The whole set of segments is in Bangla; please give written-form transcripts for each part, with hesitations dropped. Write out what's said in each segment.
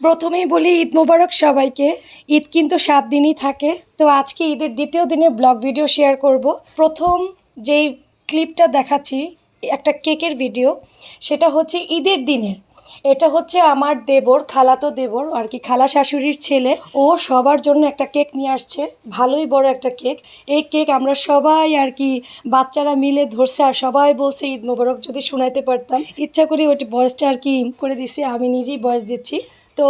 প্রথমেই বলি ঈদ মোবারক সবাইকে। ঈদ কিন্তু 7 দিনই থাকে। তো আজকে ঈদের দ্বিতীয় দিনে ব্লগ ভিডিও শেয়ার করব। প্রথম যেই ক্লিপটা দেখাচ্ছি একটা কেকের ভিডিও, সেটা হচ্ছে ঈদের দিনের। এটা হচ্ছে আমার দেবর, খালাতো দেবর আর কি, খালা শাশুড়ির ছেলে। ও সবার জন্য একটা কেক নিয়ে আসছে, ভালোই বড় একটা কেক। এই কেক আমরা সবাই আর কি বাচ্চারা মিলে ধরছে, আর সবাই বলছে ঈদ মোবারক। যদি শোনাইতে পারতাম, ইচ্ছা করি ওইটি ভয়েসটা আর কি করে দিছি, আমি নিজেই ভয়েস দিচ্ছি। তো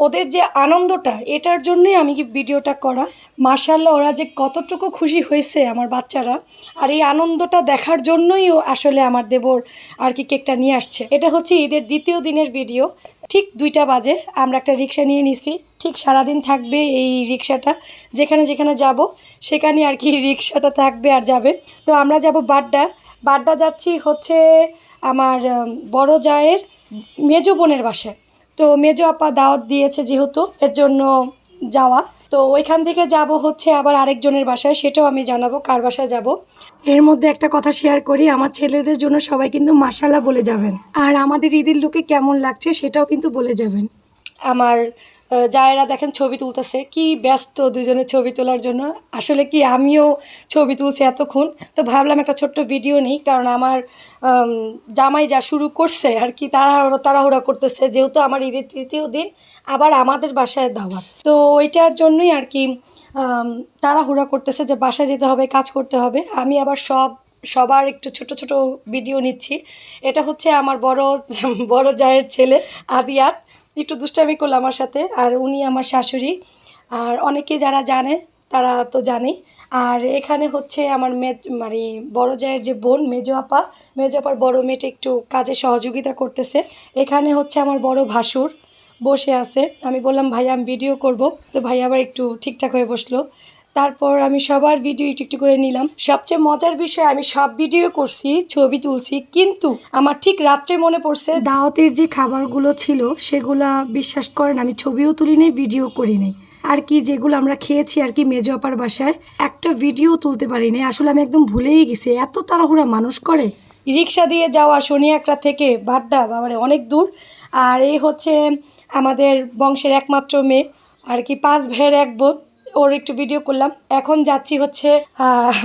ওদের যে আনন্দটা, এটার জন্যই আমি কি ভিডিওটা করা। মাশাআল্লাহ, ওরা যে কতটুকু খুশি হয়েছে আমার বাচ্চারা, আর এই আনন্দটা দেখার জন্যই আসলে আমার দেবর আর কি কেকটা নিয়ে আসছে। এটা হচ্ছে ঈদের দ্বিতীয় দিনের ভিডিও। ঠিক 2টা বাজে আমরা একটা রিক্সা নিয়ে নিছি। ঠিক সারাদিন থাকবে এই রিক্সাটা, যেখানে যেখানে যাব সেখানে আর কি রিক্সাটা থাকবে আর যাবে। তো আমরা যাব বাড্ডা যাচ্ছি হচ্ছে আমার বড় জায়ের মেজো বোনের বাসায়। তো মেজো আপা দাওয়াত দিয়েছে যেহেতু, এর জন্য যাওয়া। তো ওইখান থেকে যাব হচ্ছে আবার আরেকজনের বাসায়, সেটাও আমি জানাবো কার বাসায় যাব। এর মধ্যে একটা কথা শেয়ার করি, আমার ছেলেদের জন্য সবাই কিন্তু মাশাআল্লাহ বলে যাবেন, আর আমাদের ঈদের লুকে কেমন লাগছে সেটাও কিন্তু বলে যাবেন। আমার জায়েরা দেখেন ছবি তুলতেছে, কি ব্যস্ত দুজনে ছবি তোলার জন্য। আসলে কি আমিও ছবি তুলছি এতক্ষণ, তো ভাবলাম একটা ছোট্ট ভিডিও নিই, কারণ আমার জামাই যা শুরু করছে আর কি, তাড়াহুড়া করতেছে, যেহেতু আমার ঈদের তৃতীয় দিন, আবার আমাদের বাসায় দাওয়াত। তো ওইটার জন্যই আর কি তাড়াহুড়া করতেছে যে বাসায় যেতে হবে, কাজ করতে হবে। আমি আবার সবার একটু ছোট ছোট ভিডিও নিচ্ছি। এটা হচ্ছে আমার বড় জায়ের ছেলে আদিয়াত, একটু দুষ্টামি করলো আমার সাথে, আর উনি আমার শাশুড়ি। আর অনেকে যারা জানে তারা তো জানেই। আর এখানে হচ্ছে আমার মানে বড় জায়ের যে বোন মেজো আপার বড় মেয়েটা একটু কাজে সহযোগিতা করতেছে। এখানে হচ্ছে আমার বড় ভাসুর বসে আছে। আমি বললাম ভাই আমি ভিডিও করব, তো ভাই আবার একটু ঠিকঠাক হয়ে বসলো। তারপর আমি সবার ভিডিও একটু একটু করে নিলাম। সবচেয়ে মজার বিষয়, আমি সব ভিডিও করছি, ছবি তুলছি, কিন্তু আমার ঠিক রাত্রে মনে পড়ছে দাওয়াতের যে খাবারগুলো ছিল সেগুলা বিশ্বাস করেন আমি ছবিও তুলি নাই, ভিডিও করি নাই আর কি। যেগুলো আমরা খেয়েছি আর কি মেজো আপার বাসায়, একটা ভিডিও তুলতে পারি নাই। আসলে আমি একদম ভুলেই গেছি, এত তাড়াহুড়া মানুষ করে। রিক্সা দিয়ে যাওয়া শনিয়াকড়া থেকে বাড্ডা, বাবারে অনেক দূর। আর এই হচ্ছে আমাদের বংশের একমাত্র মেয়ে আর কি, 5 ভাইয়ের 1 বোন, ওর একটু ভিডিও করলাম। এখন যাচ্ছি হচ্ছে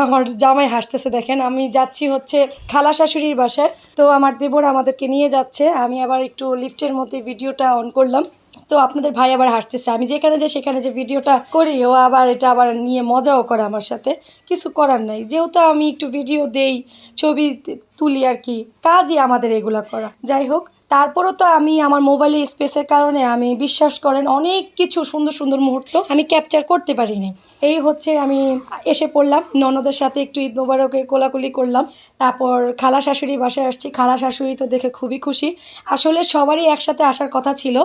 আমার জামাই হাসতেছে দেখেন, আমি যাচ্ছি হচ্ছে খালা শাশুড়ির বাসায়। তো আমার দেবর আমাদেরকে নিয়ে যাচ্ছে, আমি আবার একটু লিফটের মধ্যে ভিডিওটা অন করলাম। তো আপনাদের ভাই আবার হাসতেছে, আমি যেখানে যাই সেখানে যে ভিডিওটা করি, ও আবার এটা আবার নিয়ে মজাও করে আমার সাথে। কিছু করার নাই, যেহেতু আমি একটু ভিডিও দেই, ছবি তুলি আর কি, কাজই আমাদের এগুলা করা। যাই হোক, তারপরও তো আমি আমার মোবাইলের স্পেসের কারণে আমি বিশ্বাস করেন অনেক কিছু সুন্দর সুন্দর মুহূর্ত আমি ক্যাপচার করতে পারিনি। এই হচ্ছে আমি এসে পড়লাম, ননদের সাথে একটু ঈদ মোবারকের কোলাকুলি করলাম। তারপর খালা শাশুড়ি বাসায় আসছি, খালা শাশুড়ি তো দেখে খুবই খুশি। আসলে সবারই একসাথে আসার কথা ছিল,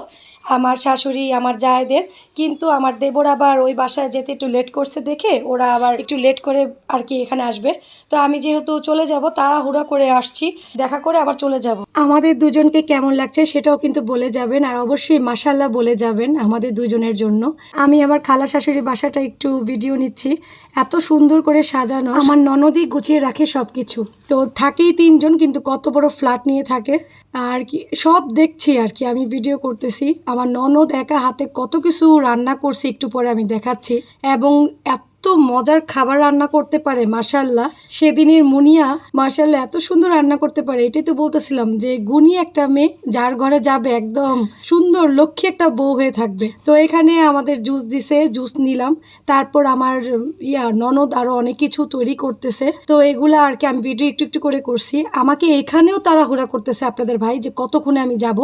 আমার শাশুড়ি আমার জায়েদের, কিন্তু আমার দেবর আবার ওই বাসায় যেতে একটু লেট করছে দেখে ওরা আবার একটু লেট করে আর কি এখানে আসবে। তো আমি যেহেতু চলে যাব, তাড়াহুড়া করে আসছি, দেখা করে আবার চলে যাব। আমাদের দুজনকে কেমন লাগছে সেটাও কিন্তু বলে যাবেন, আর অবশ্যই মাশাআল্লাহ বলে যাবেন আমাদের দুজনের জন্য। আমি আবার খালা শাশুড়ির বাসাটা একটু ভিডিও নিচ্ছি, এত সুন্দর করে সাজানো, আমার ননদই গুছিয়ে রাখে সব কিছু। তো থাকেই 3 জন, কিন্তু কত বড় ফ্ল্যাট নিয়ে থাকে আর কি, সব দেখছি আর কি, আমি ভিডিও করতেছি। আমার ননদ একা হাতে কত কিছু রান্না করছে, একটু পরে আমি দেখাচ্ছি। এবং এত মজার খাবার রান্না করতে পারে মাশাআল্লাহ। সেদিনের মুনিয়া মাশাআল্লাহ এত সুন্দর রান্না করতে পারে। এটাই তো বলতেছিলাম যে গুণী একটা মেয়ে, যার ঘরে যাবে একদম সুন্দর লক্ষ্মী একটা বউ হয়ে থাকবে। তো এখানে আমাদের জুস দিছে, জুস নিলাম। তারপর আমার ননদ আরো অনেক কিছু তৈরি করতেছে, তো এগুলা আর কি আমি ভিডিও একটু একটু করে করছি। আমাকে এখানেও তাড়াহুড়া করতেছে আপনাদের ভাই যে কতক্ষণে আমি যাব।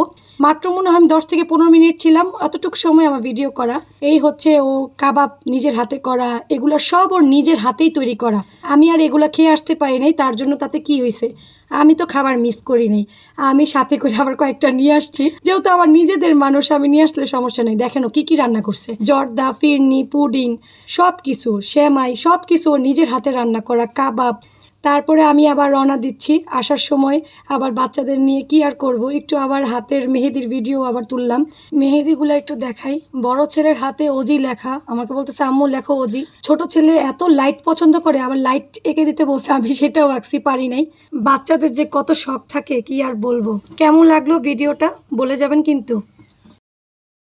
মাত্র মনে হয় আমি 10 থেকে 15 মিনিট ছিলাম, অতটুকু সময় আমার ভিডিও করা। এই হচ্ছে ও কাবাব নিজের হাতে করা, এগুলো সব ওর নিজের হাতেই তৈরি করা। আমি আর এগুলো খেয়ে আসতে পারি নাই, তার জন্য তাতে কি হয়েছে, আমি তো খাবার মিস করি নাই। আমি সাথে করে আবার কয়েকটা নিয়ে আসছি, যেহেতু আমার নিজেদের মানুষ, আমি নিয়ে আসলে সমস্যা নেই। দেখেন ও কি রান্না করছে, জর্দা, ফিরনি, পুডিং, সব কিছু, সেমাই, সব কিছু ওর নিজের হাতে রান্না করা, কাবাব। তারপরে আমি আবার রওনা দিচ্ছি। আসার সময় আবার বাচ্চাদের নিয়ে কি আর করব, একটু আবার হাতের মেহেদির ভিডিও আবার তুললাম। মেহেদিগুলো একটু দেখাই। বড় ছেলের হাতে ওজি লেখা, আমাকে বলতেছে আম্মু লেখো ওজি। ছোট ছেলে এত লাইট পছন্দ করে, আবার লাইট এঁকে দিতে বলছে, আমি সেটাও আঁকছি, পারি নাই। বাচ্চাদের যে কত শখ থাকে কি আর বলবো। কেমন লাগলো ভিডিওটা বলে যাবেন কিন্তু।